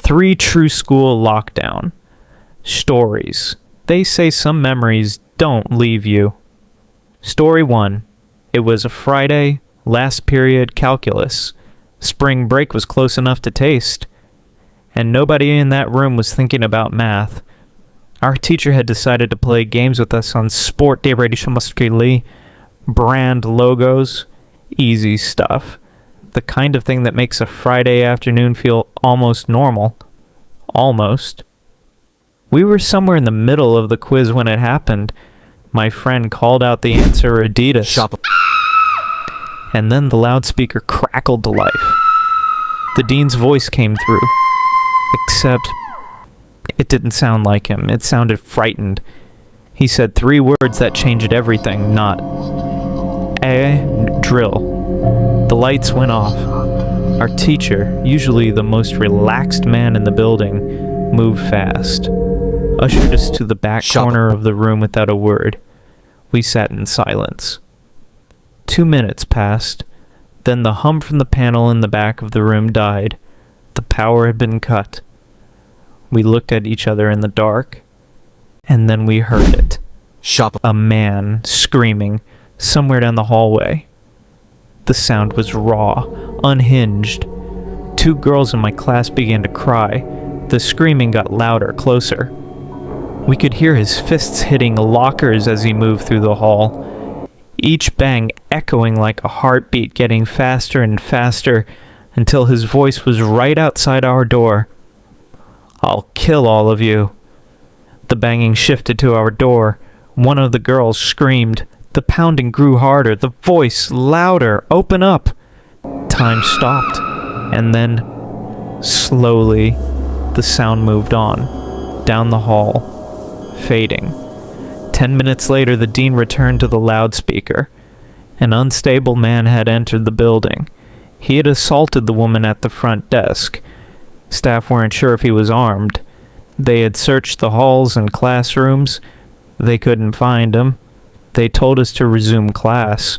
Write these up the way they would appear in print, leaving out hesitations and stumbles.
3 True School Lockdown. Stories. They say some memories don't leave you. Story 1. It was a Friday, last period calculus. Spring break was close enough to taste. And nobody in that room was thinking about math. Our teacher had decided to play games with us on Sport des Radios Masculins, brand logos, easy stuff. The kind of thing that makes a Friday afternoon feel almost normal. Almost. We were somewhere in the middle of the quiz when it happened. My friend called out the answer Adidas. Shop. And then the loudspeaker crackled to life. The dean's voice came through. Except, it didn't sound like him. It sounded frightened. He said 3 words that changed everything, not drill. The lights went off. Our teacher, usually the most relaxed man in the building, moved fast. Ushered us to the back corner of the room without a word. We sat in silence. 2 minutes passed. Then the hum from the panel in the back of the room died. The power had been cut. We looked at each other in the dark, and then we heard it. A man screaming somewhere down the hallway. The sound was raw, unhinged. 2 girls in my class began to cry. The screaming got louder, closer. We could hear his fists hitting lockers as he moved through the hall. Each bang echoing like a heartbeat, getting faster and faster until his voice was right outside our door. "I'll kill all of you." The banging shifted to our door. One of the girls screamed. The pounding grew harder, the voice louder. "Open up!" Time stopped, and then, slowly, the sound moved on, down the hall, fading. 10 minutes later, the dean returned to the loudspeaker. An unstable man had entered the building. He had assaulted the woman at the front desk. Staff weren't sure if he was armed. They had searched the halls and classrooms. They couldn't find him. They told us to resume class,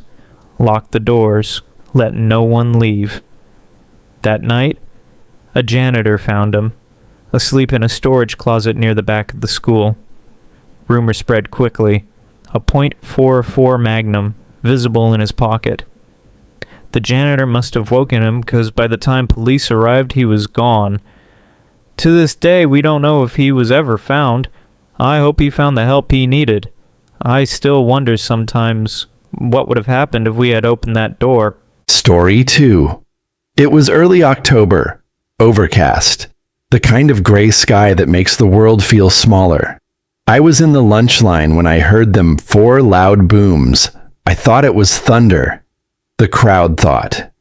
lock the doors, let no one leave. That night, a janitor found him, asleep in a storage closet near the back of the school. Rumor spread quickly. A .44 Magnum, visible in his pocket. The janitor must have woken him, because by the time police arrived, he was gone. To this day, we don't know if he was ever found. I hope he found the help he needed. I still wonder sometimes what would have happened if we had opened that door. Story 2. It was early October, overcast, the kind of gray sky that makes the world feel smaller. I was in the lunch line when I heard them 4 loud booms. I thought it was thunder. The crowd thought.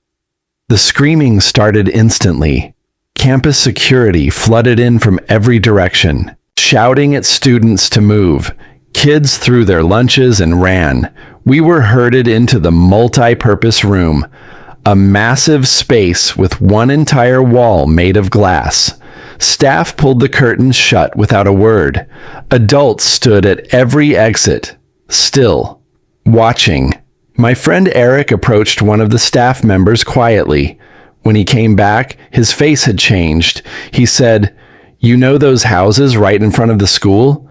The screaming started instantly. Campus security flooded in from every direction, shouting at students to move. Kids threw their lunches and ran. We were herded into the multi-purpose room, a massive space with one entire wall made of glass. Staff pulled the curtains shut without a word. Adults stood at every exit, still, watching. My friend Eric approached one of the staff members quietly. When he came back, his face had changed. He said, "You know those houses right in front of the school?"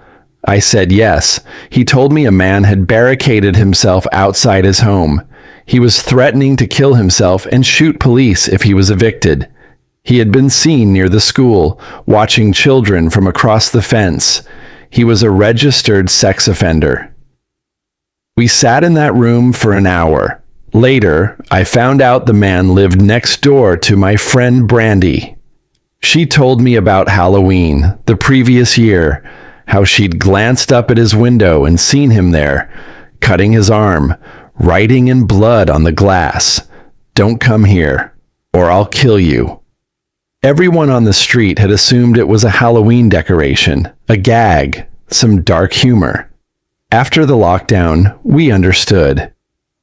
I said yes. He told me a man had barricaded himself outside his home. He was threatening to kill himself and shoot police if he was evicted. He had been seen near the school, watching children from across the fence. He was a registered sex offender. We sat in that room for an hour. Later, I found out the man lived next door to my friend Brandy. She told me about Halloween, the previous year, how she'd glanced up at his window and seen him there, cutting his arm, writing in blood on the glass, "Don't come here, or I'll kill you." Everyone on the street had assumed it was a Halloween decoration, a gag, some dark humor. After the lockdown, we understood.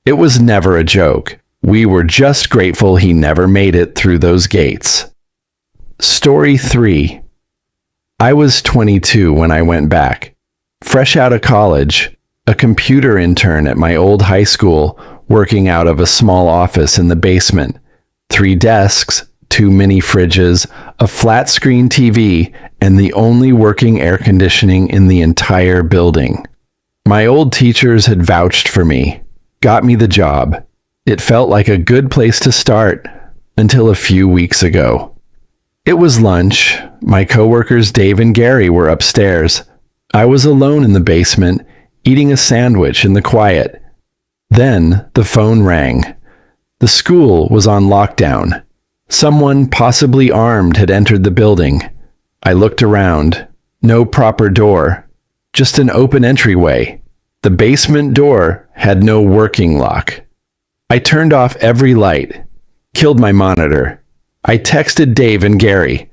It was never a joke. We were just grateful he never made it through those gates. Story 3. I was 22 when I went back. Fresh out of college, a computer intern at my old high school, working out of a small office in the basement. 3 desks, 2 mini fridges, a flat screen TV, and the only working air conditioning in the entire building. My old teachers had vouched for me, got me the job. It felt like a good place to start until a few weeks ago. It was lunch. My coworkers Dave and Gary were upstairs. I was alone in the basement, eating a sandwich in the quiet. Then the phone rang. The school was on lockdown. Someone, possibly armed, had entered the building. I looked around. No proper door, just an open entryway. The basement door had no working lock. I turned off every light, killed my monitor. I texted Dave and Gary.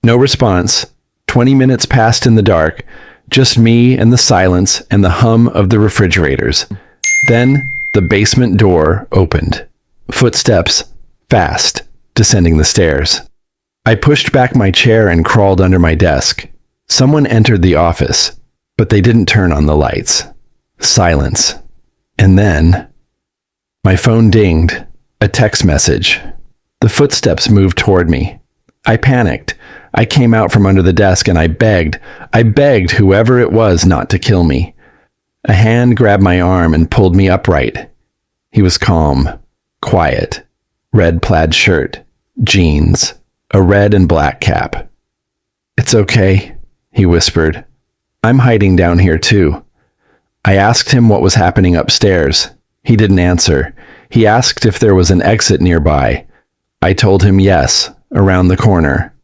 No response. 20 minutes passed in the dark, just me and the silence and the hum of the refrigerators. Then the basement door opened. Footsteps, fast, descending the stairs. I pushed back my chair and crawled under my desk. Someone entered the office, but they didn't turn on the lights. Silence. And then my phone dinged. A text message. The footsteps moved toward me. I panicked. I came out from under the desk and I begged whoever it was not to kill me. A hand grabbed my arm and pulled me upright. He was calm, quiet, red plaid shirt, jeans, a red and black cap. "It's okay," he whispered. "I'm hiding down here too." I asked him what was happening upstairs. He didn't answer. He asked if there was an exit nearby. I told him yes, around the corner.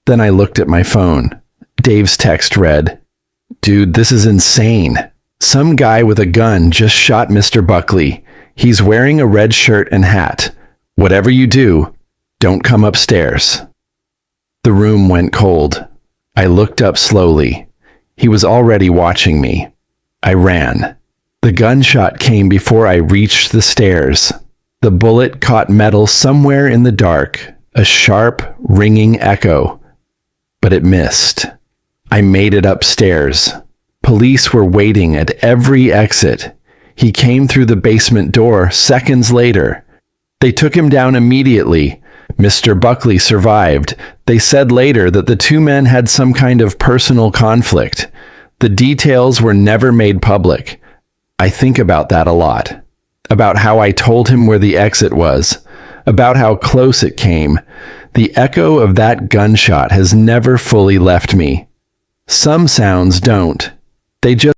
Then I looked at my phone. Dave's text read, "Dude, this is insane. Some guy with a gun just shot Mr. Buckley. He's wearing a red shirt and hat. Whatever you do, don't come upstairs." The room went cold. I looked up slowly. He was already watching me. I ran. The gunshot came before I reached the stairs. The bullet caught metal somewhere in the dark, a sharp, ringing echo. But it missed. I made it upstairs. Police were waiting at every exit. He came through the basement door seconds later. They took him down immediately. Mr. Buckley survived. They said later that the two men had some kind of personal conflict. The details were never made public. I think about that a lot. About how I told him where the exit was. About how close it came. The echo of that gunshot has never fully left me. Some sounds don't. They just